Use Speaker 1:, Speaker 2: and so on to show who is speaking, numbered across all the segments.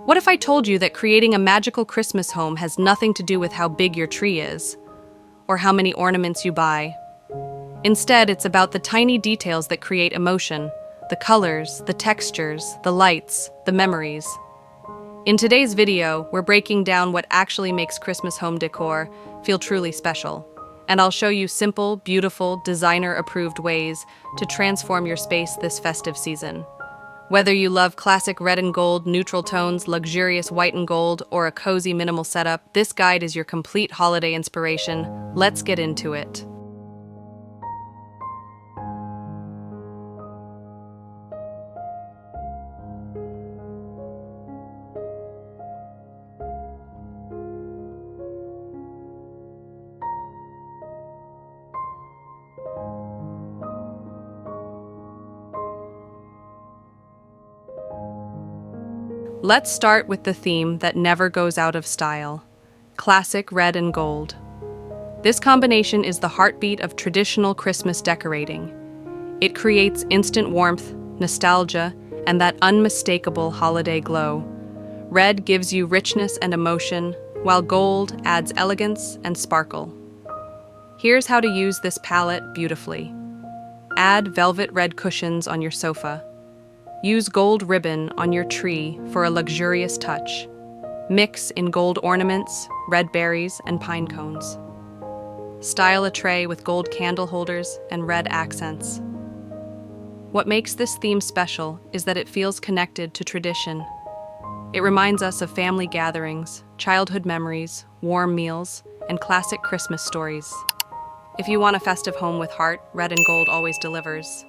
Speaker 1: What if I told you that creating a magical Christmas home has nothing to do with how big your tree is, or how many ornaments you buy? Instead, it's about the tiny details that create emotion, the colors, the textures, the lights, the memories. In today's video, we're breaking down what actually makes Christmas home decor feel truly special. And I'll show you simple, beautiful, designer-approved ways to transform your space this festive season. Whether you love classic red and gold, neutral tones, luxurious white and gold, or a cozy minimal setup, this guide is your complete holiday inspiration. Let's get into it. Let's start with the theme that never goes out of style: classic red and gold. This combination is the heartbeat of traditional Christmas decorating. It creates instant warmth, nostalgia, and that unmistakable holiday glow. Red gives you richness and emotion, while gold adds elegance and sparkle. Here's how to use this palette beautifully. Add velvet red cushions on your sofa. Use gold ribbon on your tree for a luxurious touch. Mix in gold ornaments, red berries, and pine cones. Style a tray with gold candle holders and red accents. What makes this theme special is that it feels connected to tradition. It reminds us of family gatherings, childhood memories, warm meals, and classic Christmas stories. If you want a festive home with heart, red and gold always delivers.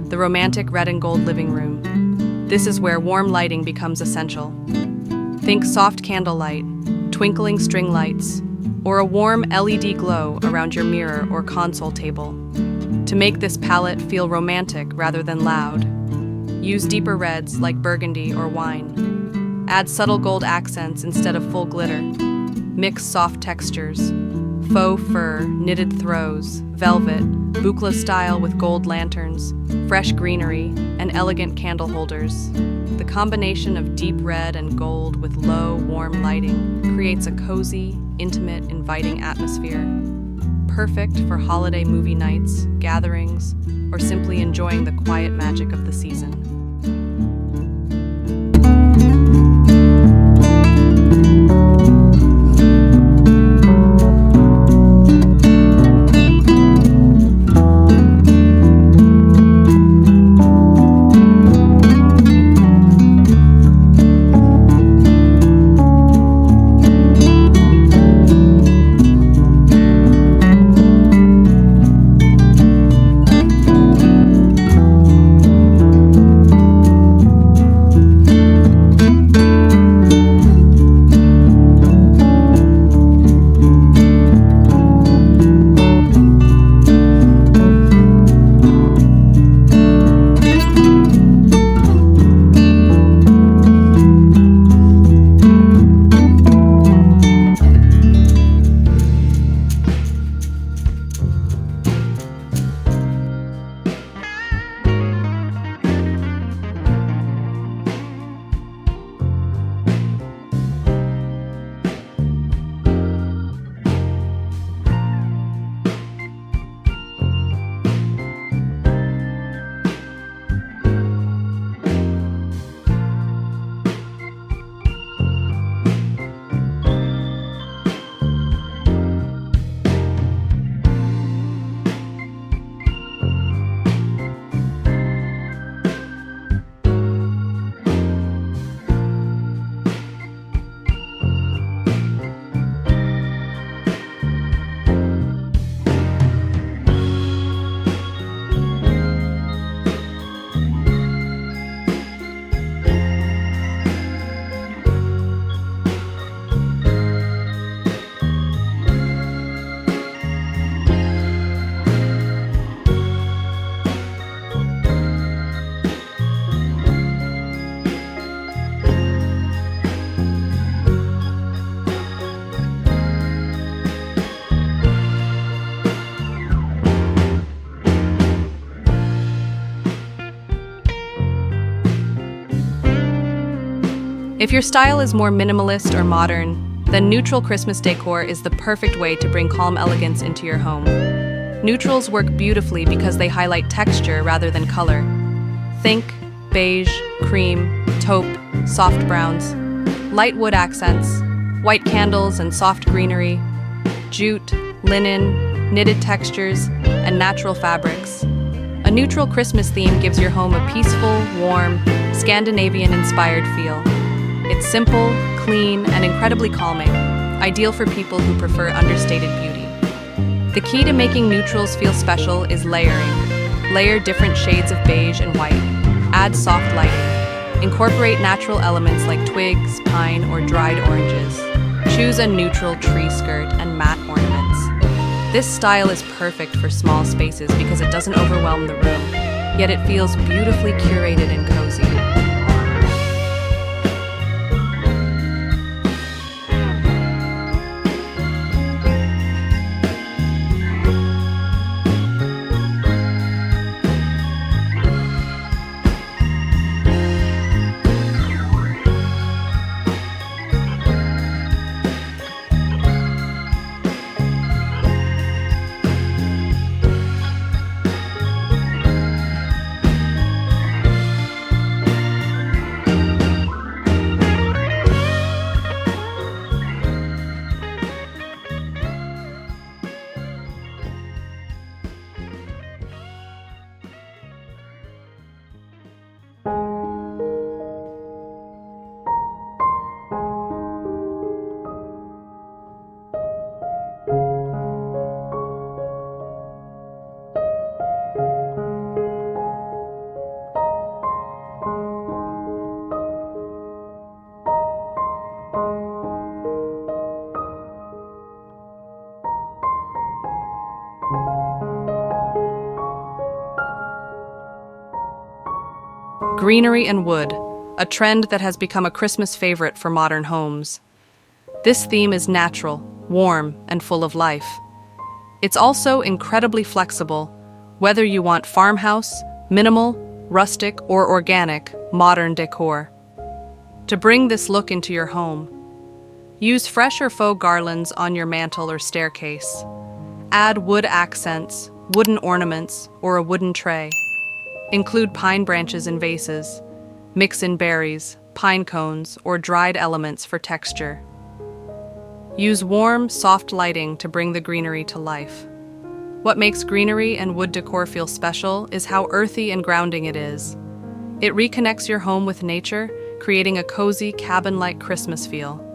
Speaker 1: The romantic red and gold living room. This is where warm lighting becomes essential. Think soft candlelight, twinkling string lights, or a warm LED glow around your mirror or console table. To make this palette feel romantic rather than loud, use deeper reds like burgundy or wine. Add subtle gold accents instead of full glitter. Mix soft textures: faux fur, knitted throws, velvet, boucle style with gold lanterns, fresh greenery, and elegant candle holders. The combination of deep red and gold with low, warm lighting creates a cozy, intimate, inviting atmosphere. Perfect for holiday movie nights, gatherings, or simply enjoying the quiet magic of the season. If your style is more minimalist or modern, then neutral Christmas decor is the perfect way to bring calm elegance into your home. Neutrals work beautifully because they highlight texture rather than color. Think beige, cream, taupe, soft browns, light wood accents, white candles and soft greenery, jute, linen, knitted textures, and natural fabrics. A neutral Christmas theme gives your home a peaceful, warm, Scandinavian-inspired feel. It's simple, clean, and incredibly calming, ideal for people who prefer understated beauty. The key to making neutrals feel special is layering. Layer different shades of beige and white. Add soft lighting. Incorporate natural elements like twigs, pine, or dried oranges. Choose a neutral tree skirt and matte ornaments. This style is perfect for small spaces because it doesn't overwhelm the room, yet it feels beautifully curated and cozy. Greenery and wood, a trend that has become a Christmas favorite for modern homes. This theme is natural, warm, and full of life. It's also incredibly flexible, whether you want farmhouse, minimal, rustic, or organic, modern decor. To bring this look into your home, use fresh or faux garlands on your mantle or staircase. Add wood accents, wooden ornaments, or a wooden tray. Include pine branches in vases. Mix in berries, pine cones, or dried elements for texture. Use warm, soft lighting to bring the greenery to life. What makes greenery and wood decor feel special is how earthy and grounding it is. It reconnects your home with nature, creating a cozy, cabin-like Christmas feel.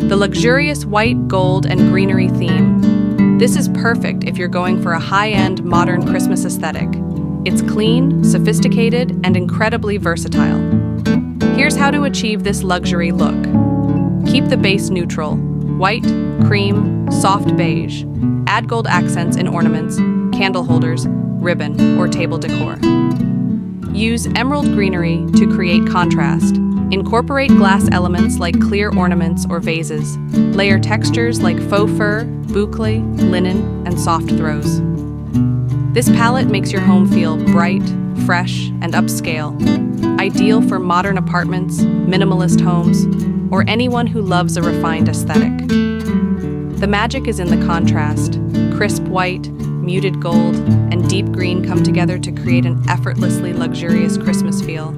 Speaker 1: The luxurious white, gold, and greenery theme. This is perfect if you're going for a high-end, modern Christmas aesthetic. It's clean, sophisticated, and incredibly versatile. Here's how to achieve this luxury look. Keep the base neutral: white, cream, soft beige. Add gold accents in ornaments, candle holders, ribbon, or table decor. Use emerald greenery to create contrast. Incorporate glass elements like clear ornaments or vases. Layer textures like faux fur, boucle, linen, and soft throws. This palette makes your home feel bright, fresh, and upscale, ideal for modern apartments, minimalist homes, or anyone who loves a refined aesthetic. The magic is in the contrast. Crisp white, muted gold, and deep green come together to create an effortlessly luxurious Christmas feel.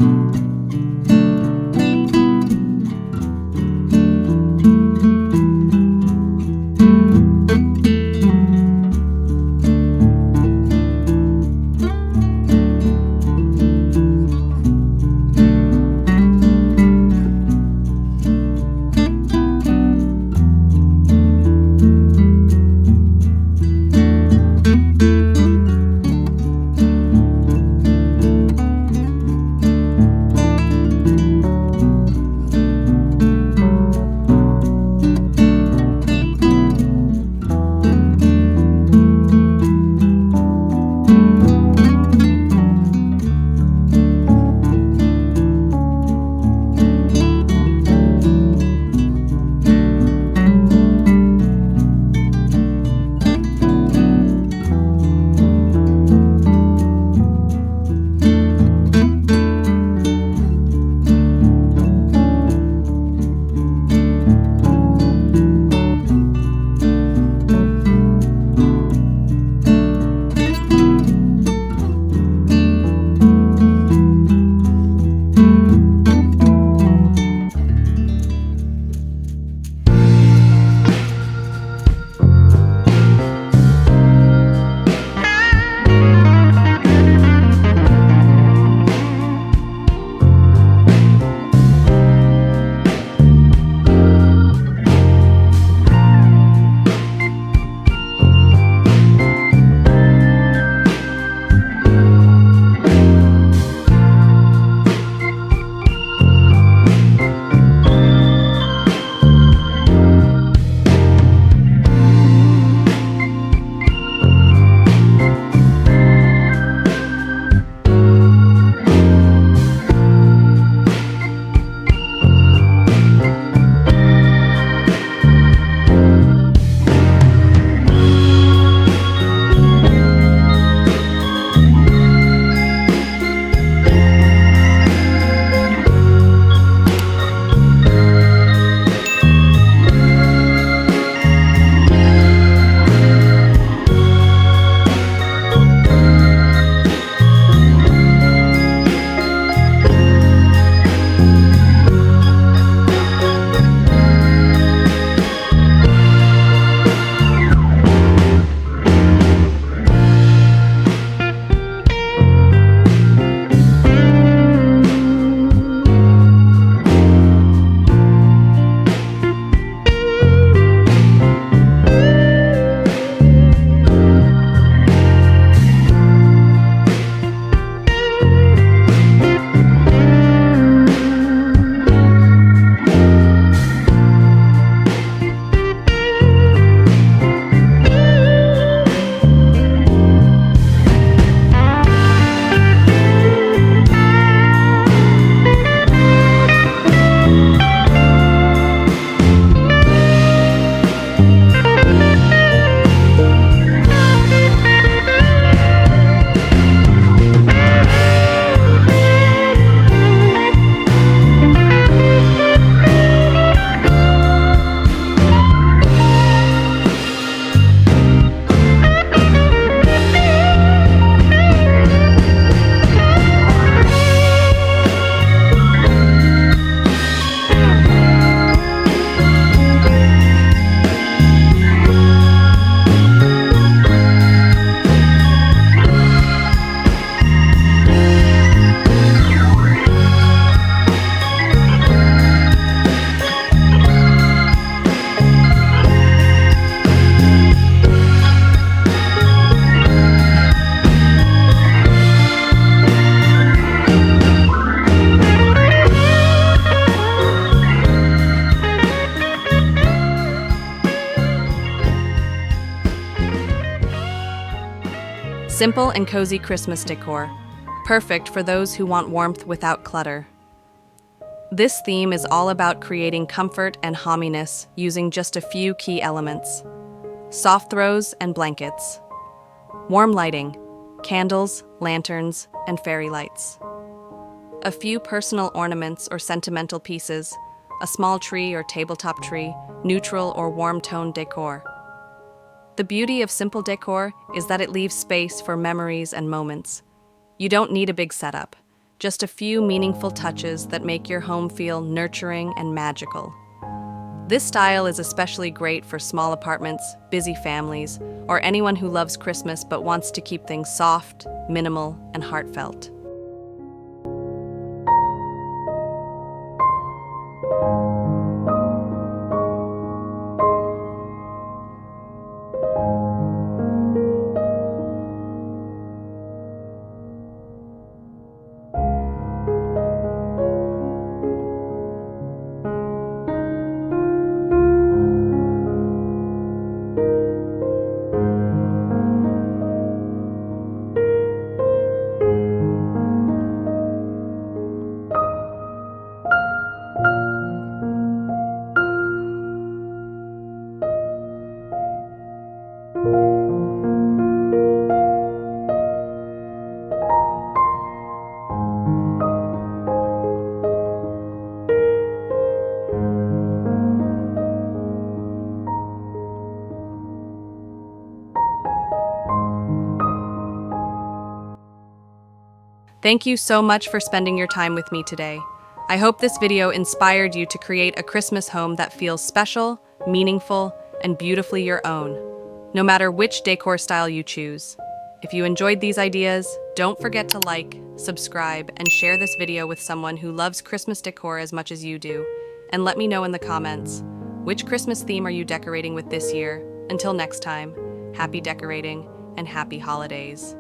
Speaker 1: Simple and cozy Christmas decor, perfect for those who want warmth without clutter. This theme is all about creating comfort and hominess using just a few key elements: soft throws and blankets, warm lighting, candles, lanterns, and fairy lights, a few personal ornaments or sentimental pieces, a small tree or tabletop tree, neutral or warm-tone decor. The beauty of simple decor is that it leaves space for memories and moments. You don't need a big setup, just a few meaningful touches that make your home feel nurturing and magical. This style is especially great for small apartments, busy families, or anyone who loves Christmas but wants to keep things soft, minimal, and heartfelt. Thank you so much for spending your time with me today. I hope this video inspired you to create a Christmas home that feels special, meaningful, and beautifully your own, no matter which decor style you choose. If you enjoyed these ideas, don't forget to like, subscribe, and share this video with someone who loves Christmas decor as much as you do. And let me know in the comments, which Christmas theme are you decorating with this year? Until next time, happy decorating and happy holidays.